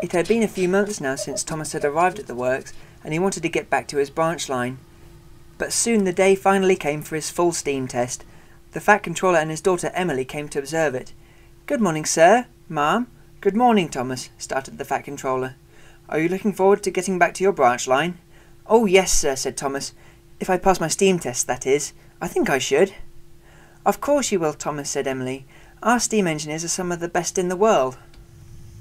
It had been a few months now since Thomas had arrived at the works, and he wanted to get back to his branch line. But soon the day finally came for his full steam test. The Fat Controller and his daughter Emily came to observe it. "Good morning, sir, ma'am." "Good morning, Thomas," started the Fat Controller. "Are you looking forward to getting back to your branch line?" "Oh yes, sir," said Thomas. "If I pass my steam test, that is. I think I should." "Of course you will, Thomas," said Emily. "Our steam engineers are some of the best in the world."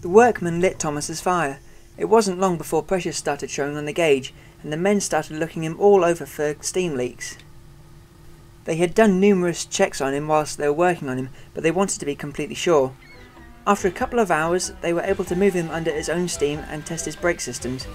The workmen lit Thomas's fire. It wasn't long before pressure started showing on the gauge, and the men started looking him all over for steam leaks. They had done numerous checks on him whilst they were working on him, but they wanted to be completely sure. After a couple of hours, they were able to move him under his own steam and test his brake systems.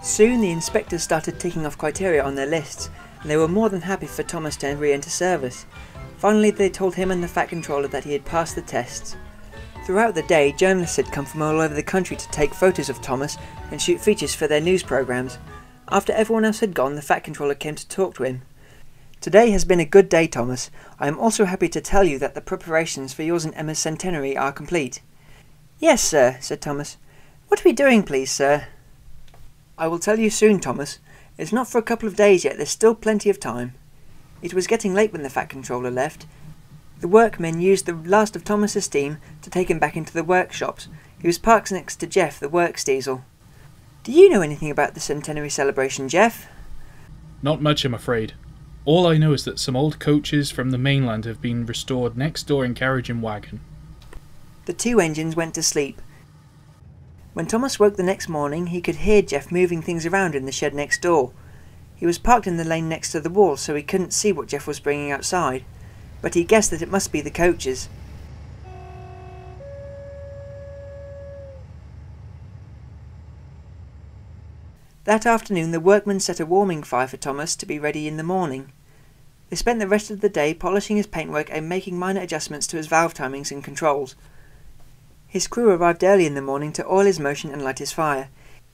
Soon the inspectors started ticking off criteria on their lists, and they were more than happy for Thomas to re-enter service. Finally they told him and the Fat Controller that he had passed the tests. Throughout the day, journalists had come from all over the country to take photos of Thomas and shoot features for their news programmes. After everyone else had gone, the Fat Controller came to talk to him. "Today has been a good day, Thomas. I am also happy to tell you that the preparations for yours and Emma's centenary are complete." "Yes, sir," said Thomas. "What are we doing, please, sir?" "I will tell you soon, Thomas. It's not for a couple of days yet, there's still plenty of time." It was getting late when the Fat Controller left. The workmen used the last of Thomas's steam to take him back into the workshops. He was parked next to Jeff, the works diesel. "Do you know anything about the centenary celebration, Jeff?" Not much, I'm afraid. All I know is that some old coaches from the mainland have been restored next door in carriage and wagon. The two engines went to sleep. When Thomas woke the next morning, he could hear Jeff moving things around in the shed next door. He was parked in the lane next to the wall, so he couldn't see what Jeff was bringing outside, but he guessed that it must be the coaches. That afternoon the workmen set a warming fire for Thomas to be ready in the morning. They spent the rest of the day polishing his paintwork and making minor adjustments to his valve timings and controls. His crew arrived early in the morning to oil his motion and light his fire.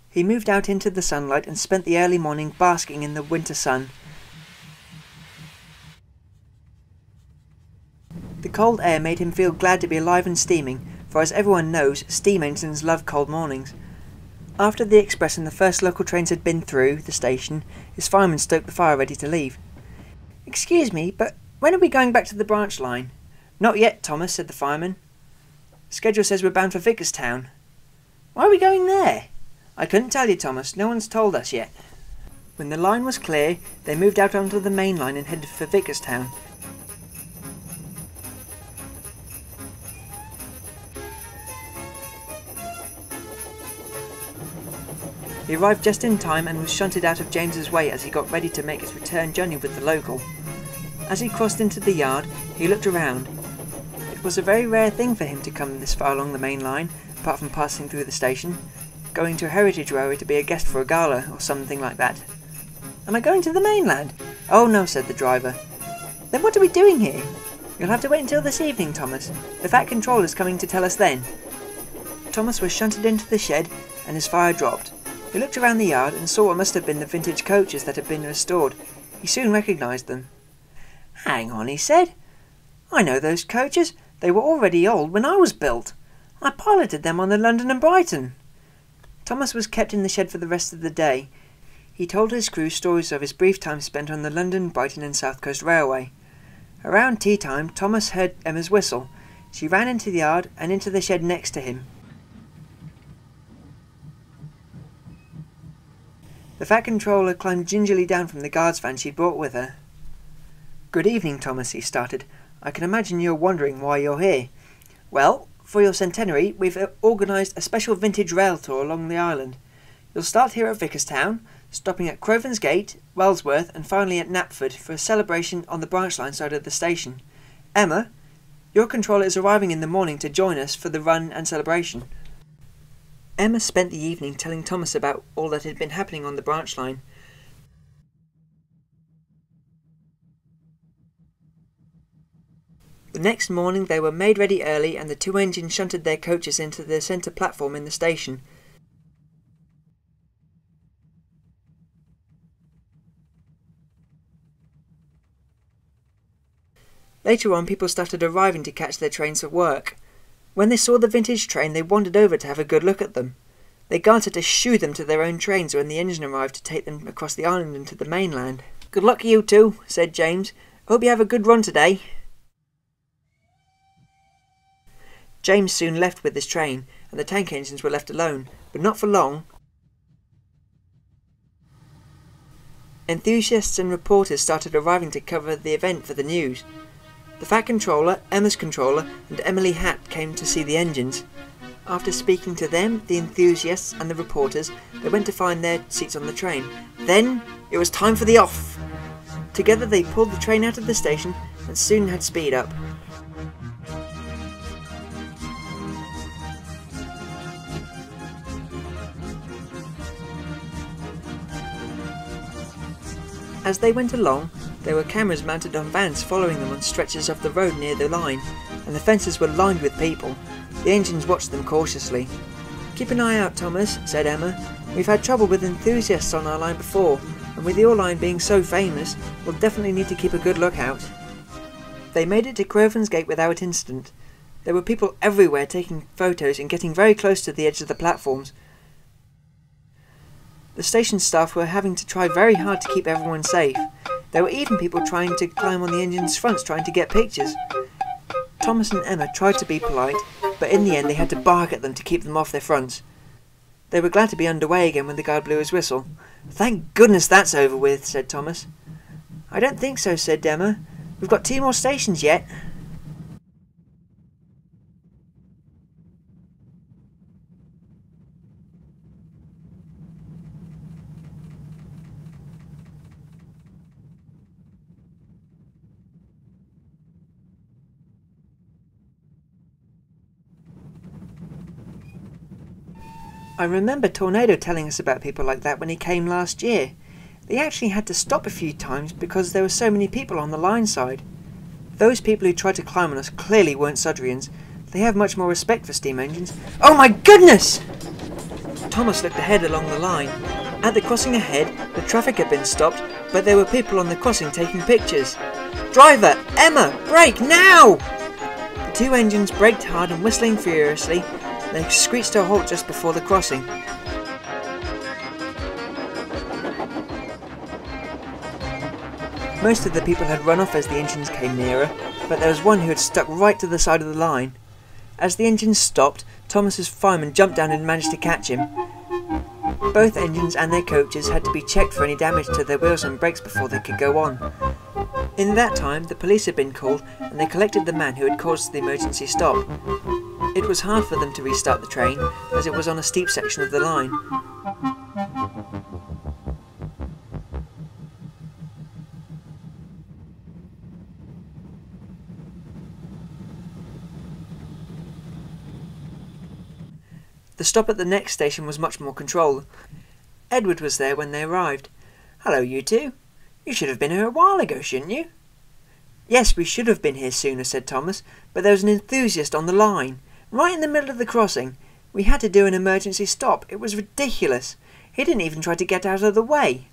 He moved out into the sunlight and spent the early morning basking in the winter sun. The cold air made him feel glad to be alive and steaming, for as everyone knows, steam engines love cold mornings. After the express and the first local trains had been through the station, his fireman stoked the fire ready to leave. "Excuse me, but when are we going back to the branch line?" "Not yet, Thomas," said the fireman. "Schedule says we're bound for Vicarstown." "Why are we going there?" "I couldn't tell you, Thomas. No one's told us yet." When the line was clear, they moved out onto the main line and headed for Vicarstown. He arrived just in time and was shunted out of James's way as he got ready to make his return journey with the local. As he crossed into the yard, he looked around. It was a very rare thing for him to come this far along the main line, apart from passing through the station, going to a heritage railway to be a guest for a gala or something like that. "Am I going to the mainland?" "Oh no," said the driver. "Then what are we doing here?" "You'll have to wait until this evening, Thomas. The Fat Controller's coming to tell us then." Thomas was shunted into the shed and his fire dropped. He looked around the yard and saw what must have been the vintage coaches that had been restored. He soon recognised them. "Hang on," he said. "I know those coaches. They were already old when I was built. I piloted them on the London and Brighton." Thomas was kept in the shed for the rest of the day. He told his crew stories of his brief time spent on the London, Brighton and South Coast Railway. Around tea time, Thomas heard Emma's whistle. She ran into the yard and into the shed next to him. The Fat Controller climbed gingerly down from the guard's van she'd brought with her. "Good evening, Thomas," he started. "I can imagine you're wondering why you're here. Well, for your centenary, we've organised a special vintage rail tour along the island. You'll start here at Vicarstown, stopping at Crovan's Gate, Wellsworth and finally at Knapford for a celebration on the branch line side of the station. Emma, your controller is arriving in the morning to join us for the run and celebration." Emma spent the evening telling Thomas about all that had been happening on the branch line. The next morning they were made ready early and the two engines shunted their coaches into the centre platform in the station. Later on, people started arriving to catch their trains for work. When they saw the vintage train, they wandered over to have a good look at them. They started to shoo them to their own trains when the engine arrived to take them across the island into the mainland. "Good luck, you two," said James. "Hope you have a good run today." James soon left with his train, and the tank engines were left alone, but not for long. Enthusiasts and reporters started arriving to cover the event for the news. The Fat Controller, Emma's controller, and Emily Hatt came to see the engines. After speaking to them, the enthusiasts and the reporters, they went to find their seats on the train. Then it was time for the off! Together they pulled the train out of the station and soon had speed up. As they went along, there were cameras mounted on vans following them on stretches of the road near the line, and the fences were lined with people. The engines watched them cautiously. "Keep an eye out, Thomas," said Emma. "We've had trouble with enthusiasts on our line before, and with your line being so famous, we'll definitely need to keep a good lookout." They made it to Crovan's Gate without incident. There were people everywhere taking photos and getting very close to the edge of the platforms. The station staff were having to try very hard to keep everyone safe. There were even people trying to climb on the engine's fronts trying to get pictures. Thomas and Emma tried to be polite, but in the end they had to bark at them to keep them off their fronts. They were glad to be underway again when the guard blew his whistle. "Thank goodness that's over with," said Thomas. "I don't think so," said Emma. "We've got 2 more stations yet." I remember Tornado telling us about people like that when he came last year. They actually had to stop a few times because there were so many people on the line side. Those people who tried to climb on us clearly weren't Sudrians. They have much more respect for steam engines. Oh my goodness! Thomas looked ahead along the line. At the crossing ahead, the traffic had been stopped, but there were people on the crossing taking pictures. "Driver! Emma! Brake now!" The 2 engines braked hard and whistling furiously. They screeched to a halt just before the crossing. Most of the people had run off as the engines came nearer, but there was one who had stuck right to the side of the line. As the engines stopped, Thomas's fireman jumped down and managed to catch him. Both engines and their coaches had to be checked for any damage to their wheels and brakes before they could go on. In that time, the police had been called and they collected the man who had caused the emergency stop. It was hard for them to restart the train, as it was on a steep section of the line. The stop at the next station was much more controlled. Edward was there when they arrived. "Hello, you two. You should have been here a while ago, shouldn't you?" "Yes, we should have been here sooner," said Thomas, "but there was an enthusiast on the line. Right in the middle of the crossing. We had to do an emergency stop. It was ridiculous. He didn't even try to get out of the way."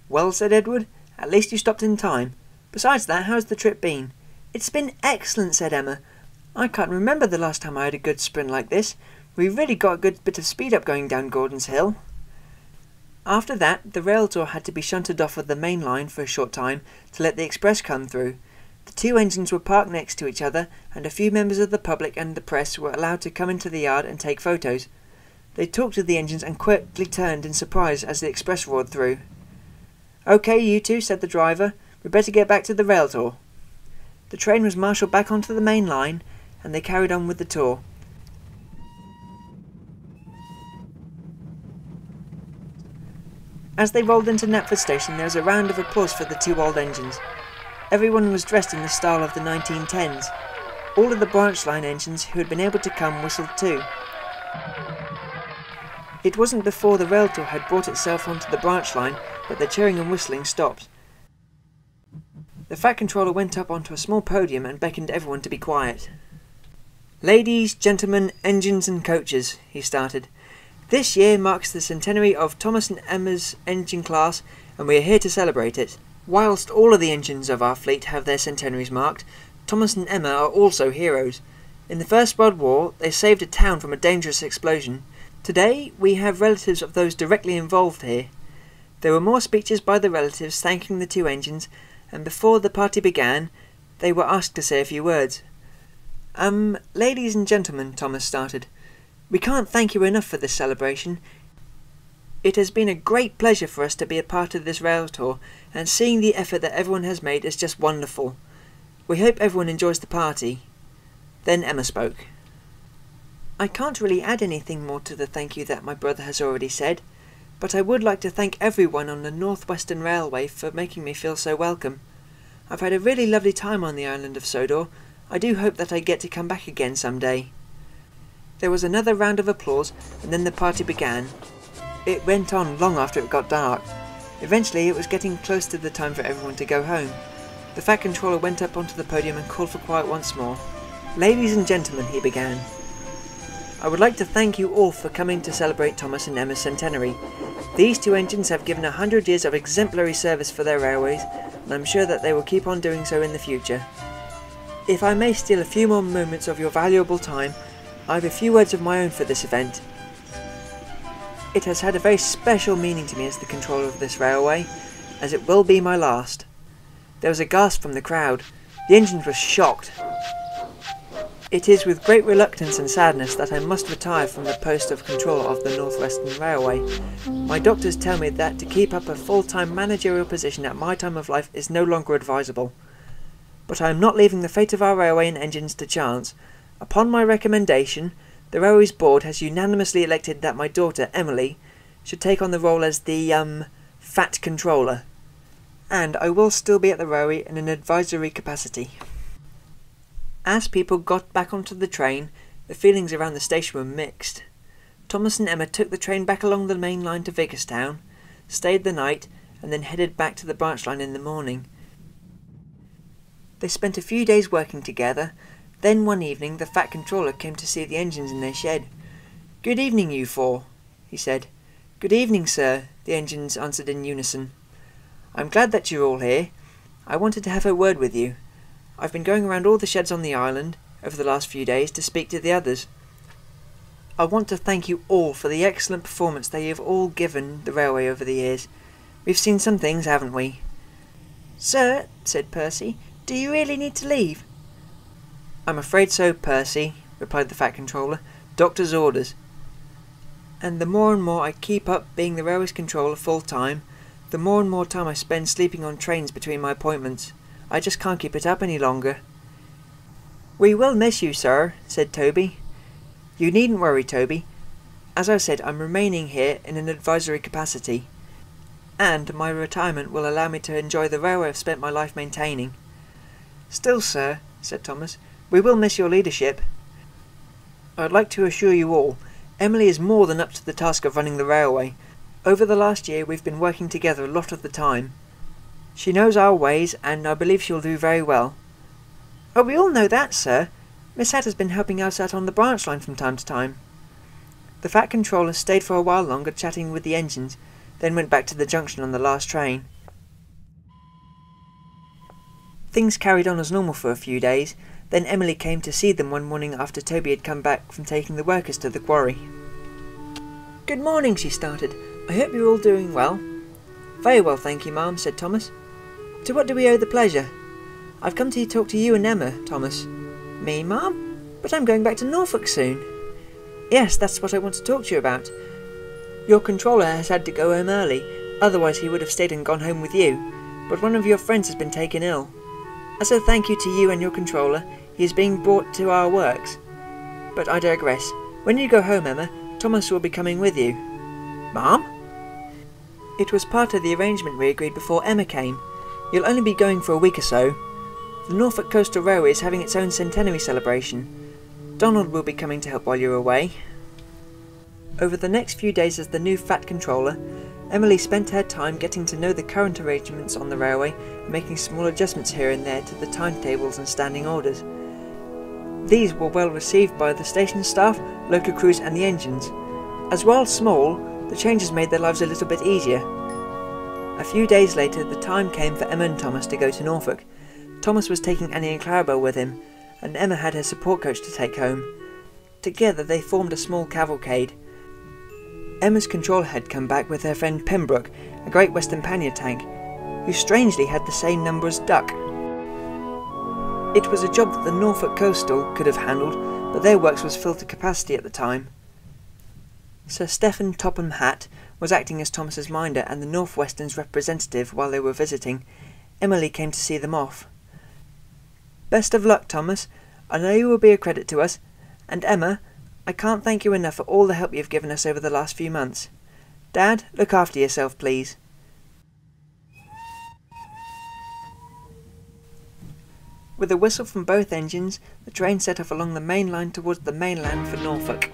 "Well," said Edward, "at least you stopped in time. Besides that, how's the trip been?" "It's been excellent," said Emma. "I can't remember the last time I had a good sprint like this. We really got a good bit of speed up going down Gordon's Hill." After that, the rail tour had to be shunted off of the main line for a short time to let the express come through. The 2 engines were parked next to each other, and a few members of the public and the press were allowed to come into the yard and take photos. They talked to the engines and quickly turned in surprise as the express roared through. "Okay, you two," said the driver. "We'd better get back to the rail tour." The train was marshalled back onto the main line, and they carried on with the tour. As they rolled into Knapford Station, there was a round of applause for the 2 old engines. Everyone was dressed in the style of the 1910s. All of the branch line engines who had been able to come whistled too. It wasn't before the rail tour had brought itself onto the branch line that the cheering and whistling stopped. The Fat Controller went up onto a small podium and beckoned everyone to be quiet. "Ladies, gentlemen, engines and coaches," he started. "This year marks the centenary of Thomas and Emma's engine class, and we are here to celebrate it. Whilst all of the engines of our fleet have their centenaries marked, Thomas and Emma are also heroes. In the First World War, they saved a town from a dangerous explosion. Today, we have relatives of those directly involved here. There were more speeches by the relatives thanking the two engines, and before the party began, they were asked to say a few words. Ladies and gentlemen, Thomas started, we can't thank you enough for this celebration. It has been a great pleasure for us to be a part of this rail tour, and seeing the effort that everyone has made is just wonderful. We hope everyone enjoys the party. Then Emma spoke. I can't really add anything more to the thank you that my brother has already said, but I would like to thank everyone on the North Western Railway for making me feel so welcome. I've had a really lovely time on the island of Sodor. I do hope that I get to come back again someday. There was another round of applause, and then the party began. It went on long after it got dark. Eventually it was getting close to the time for everyone to go home. The Fat Controller went up onto the podium and called for quiet once more. Ladies and gentlemen, he began. I would like to thank you all for coming to celebrate Thomas and Emma's centenary. These two engines have given 100 years of exemplary service for their railways, and I'm sure that they will keep on doing so in the future. If I may steal a few more moments of your valuable time, I have a few words of my own for this event. It has had a very special meaning to me as the controller of this railway, as it will be my last. There was a gasp from the crowd. The engines were shocked. It is with great reluctance and sadness that I must retire from the post of controller of the North Western Railway. My doctors tell me that to keep up a full-time managerial position at my time of life is no longer advisable. But I am not leaving the fate of our railway and engines to chance. Upon my recommendation, the Railway's board has unanimously elected that my daughter, Emily, should take on the role as the, Fat Controller. And I will still be at the railway in an advisory capacity. As people got back onto the train, the feelings around the station were mixed. Thomas and Emma took the train back along the main line to Vicarstown, stayed the night, and then headed back to the branch line in the morning. They spent a few days working together. Then one evening the Fat Controller came to see the engines in their shed. "Good evening, you four," he said. "Good evening, sir," the engines answered in unison. "I'm glad that you're all here. I wanted to have a word with you. I've been going around all the sheds on the island over the last few days to speak to the others. I want to thank you all for the excellent performance that you have all given the railway over the years. We've seen some things, haven't we?" "Sir," said Percy, "do you really need to leave?" "I'm afraid so, Percy," replied the Fat Controller. "Doctor's orders. And the more and more I keep up being the railway's controller full-time, the more and more time I spend sleeping on trains between my appointments. I just can't keep it up any longer." "We will miss you, sir," said Toby. "You needn't worry, Toby. As I said, I'm remaining here in an advisory capacity, and my retirement will allow me to enjoy the railway I've spent my life maintaining." "Still, sir," said Thomas, "we will miss your leadership. I'd like to assure you all, Emily is more than up to the task of running the railway. Over the last year we've been working together a lot of the time. She knows our ways, and I believe she'll do very well." "Oh, we all know that, sir. Miss Hat has been helping us out on the branch line from time to time." The Fat Controller stayed for a while longer chatting with the engines, then went back to the junction on the last train. Things carried on as normal for a few days. Then Emily came to see them one morning after Toby had come back from taking the workers to the quarry. "Good morning," she started. "I hope you're all doing well." "Very well, thank you, ma'am," said Thomas. "To what do we owe the pleasure?" "I've come to talk to you and Emma, Thomas." "Me, ma'am? But I'm going back to Norfolk soon." "Yes, that's what I want to talk to you about. Your controller has had to go home early, otherwise he would have stayed and gone home with you, but one of your friends has been taken ill. As a thank you to you and your controller, he is being brought to our works. But I digress. When you go home, Emma, Thomas will be coming with you." "Ma'am?" "It was part of the arrangement we agreed before Emma came. You'll only be going for a week or so. The Norfolk Coastal Railway is having its own centenary celebration. Donald will be coming to help while you're away." Over the next few days as the new Fat Controller, Emily spent her time getting to know the current arrangements on the railway and making small adjustments here and there to the timetables and standing orders. These were well received by the station staff, local crews and the engines. As while small, the changes made their lives a little bit easier. A few days later, the time came for Emma and Thomas to go to Norfolk. Thomas was taking Annie and Clarabelle with him, and Emma had her support coach to take home. Together they formed a small cavalcade. Emma's controller had come back with her friend Pembroke, a Great Western pannier tank, who strangely had the same number as Duck. It was a job that the Norfolk Coastal could have handled, but their works was filled to capacity at the time. Sir Stephen Topham Hatt was acting as Thomas's minder and the Northwestern's representative while they were visiting. Emily came to see them off. "Best of luck, Thomas. I know you will be a credit to us. And Emma, I can't thank you enough for all the help you've given us over the last few months. Dad, look after yourself, please." With a whistle from both engines, the train set off along the main line towards the mainland for Norfolk.